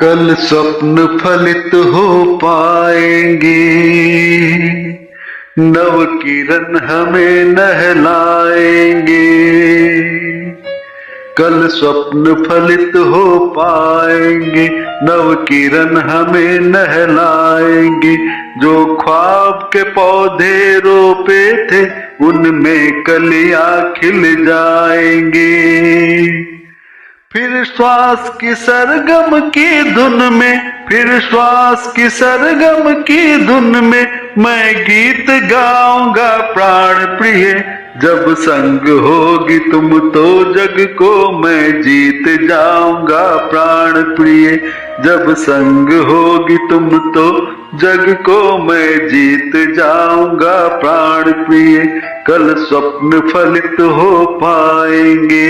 कल स्वप्न फलित हो पाएंगे, नव किरण हमें नहलाएंगे। कल स्वप्न फलित हो पाएंगे, नव किरण हमें नहलाएंगे। जो ख्वाब के पौधे रोपे थे उनमें कलियां खिल जाएंगे। फिर श्वास की सरगम की धुन में, फिर श्वास की सरगम की धुन में मैं गीत गाऊंगा प्राण प्रिय। जब संग होगी तुम तो जग को मैं जीत जाऊंगा प्राण प्रिय। जब संग होगी तुम तो जग को मैं जीत जाऊंगा प्राण प्रिय। कल स्वप्न फलित हो पाएंगे।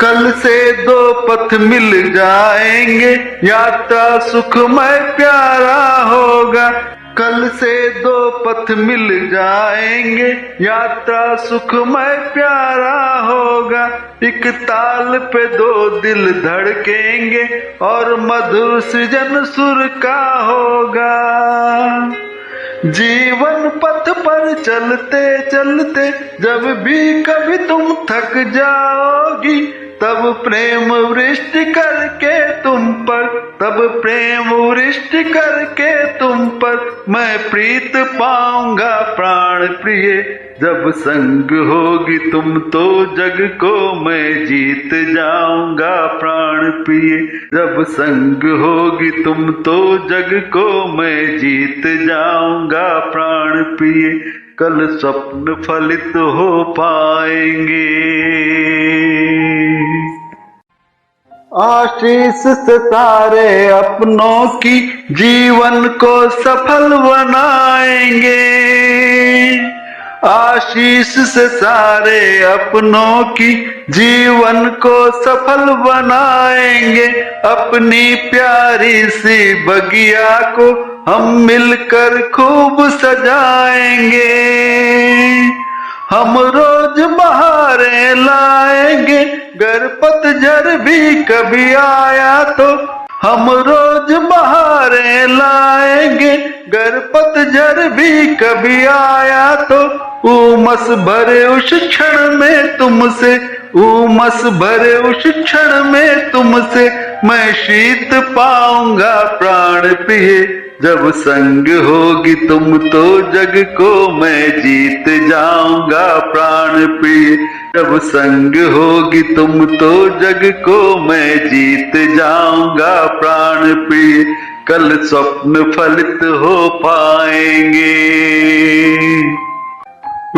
कल से दो पथ मिल जाएंगे, यात्रा सुखमय प्यारा होगा। कल से दो पथ मिल जाएंगे, यात्रा सुखमय प्यारा होगा। एक ताल पे दो दिल धड़केंगे और मधुर सृजन सुर का होगा। जीवन पथ पर चलते चलते जब भी कभी तुम थक जाओगी, तब प्रेम वृष्टि करके तुम पर, तब प्रेम वृष्टि करके तुम पर मैं प्रीत पाऊंगा प्राण प्रिय। जब संग होगी तुम तो जग को मैं जीत जाऊंगा प्राण प्रिय। जब संग होगी तुम तो जग को मैं जीत जाऊंगा प्राण प्रिय। कल स्वप्न फलित हो पाएंगे। आशीष से सारे अपनों की जीवन को सफल बनाएंगे। आशीष से सारे अपनों की जीवन को सफल बनाएंगे। अपनी प्यारी सी बगिया को हम मिलकर खूब सजाएंगे। हम रोज बहारें लाएंगे, गर पतझड़ भी कभी आया तो। हम रोज बहारें लाएंगे, गर पतझड़ भी कभी आया तो। उमस भरे उस क्षण में तुमसे, उमस भरे उस क्षण में तुमसे मैं शीत पाऊंगा प्राण प्रिय। जब संग होगी तुम तो जग को मैं जीत जाऊंगा प्राण प्रिय। जब संग होगी तुम तो जग को मैं जीत जाऊंगा प्राण प्रिय। कल स्वप्न फलित हो पाएंगे।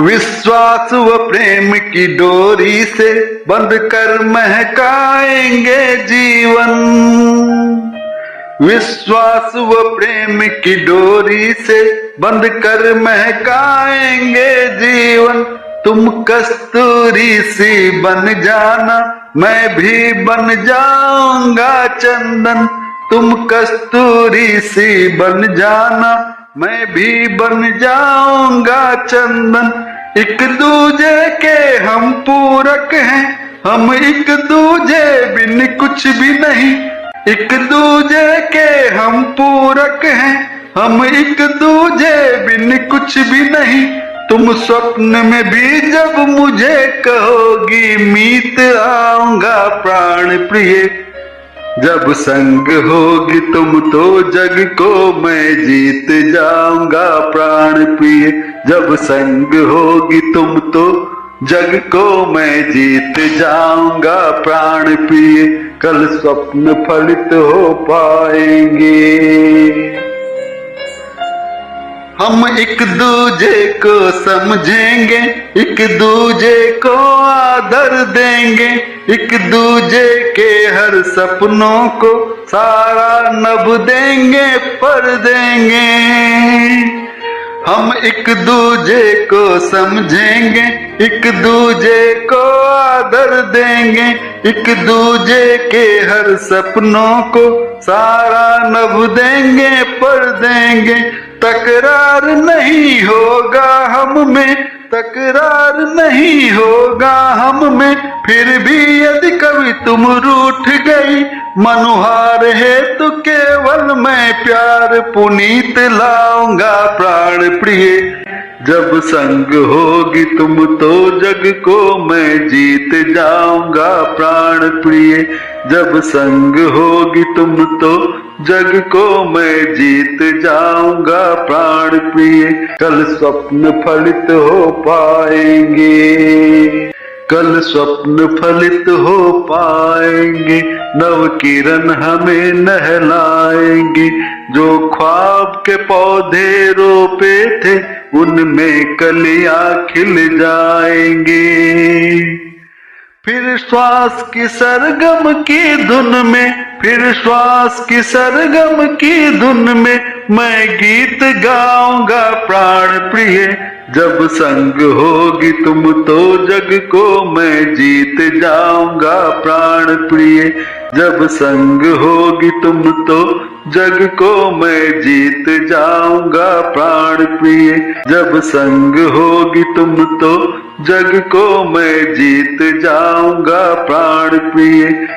विश्वास व प्रेम की डोरी से बंध कर महकाएंगे जीवन। विश्वास व प्रेम की डोरी से बंध कर महकाएंगे जीवन। तुम कस्तूरी सी बन जाना, मैं भी बन जाऊंगा चंदन। तुम कस्तूरी सी बन जाना, मैं भी बन जाऊंगा चंदन। एक दूजे के हम पूरक हैं, हम एक दूजे बिन कुछ भी नहीं। एक दूजे के हम पूरक हैं, हम एक दूजे बिन कुछ भी नहीं। तुम स्वप्न में भी जब मुझे कहोगी मीत आऊंगा प्राण प्रिय। जब संग होगी तुम तो जग को मैं जीत जाऊंगा प्राण प्रिय। जब संग होगी तुम तो जग को मैं जीत जाऊंगा प्राण प्रिय। कल स्वप्न फलित हो पाएंगे। हम एक दूजे को समझेंगे, एक दूजे को आदर देंगे। एक दूजे के हर सपनों को सारा नभ देंगे पर देंगे। हम एक दूजे को समझेंगे, एक दूजे को आदर देंगे। एक दूजे के हर सपनों को सारा नभ देंगे पर देंगे। तकरार नहीं होगा हम में, तकरार नहीं होगा हम में, फिर भी यदि कभी तुम रूठ गई, मनुहार है तो केवल मैं प्यार पुनीत लाऊंगा प्राण प्रिय। जब संग होगी तुम तो जग को मैं जीत जाऊंगा प्राण प्रिय। जब संग होगी तुम तो जग को मैं जीत जाऊंगा प्राण प्रिय। कल स्वप्न फलित हो पाएंगे, कल स्वप्न फलित हो पाएंगे, नव किरण हमें नहलाएंगे। जो ख्वाब के पौधे रोपे थे उनमें कलियां खिल जाएंगे। फिर श्वास की सरगम की धुन में, फिर श्वास की सरगम की धुन में मैं गीत गाऊंगा प्राण प्रिय। जब संग होगी तुम तो जग को मैं जीत जाऊंगा प्राण प्रिय। जब संग होगी तुम तो जग को मैं जीत जाऊंगा प्राण प्रिय। जब संग होगी तुम तो जग को मैं जीत जाऊंगा प्राण प्रिय।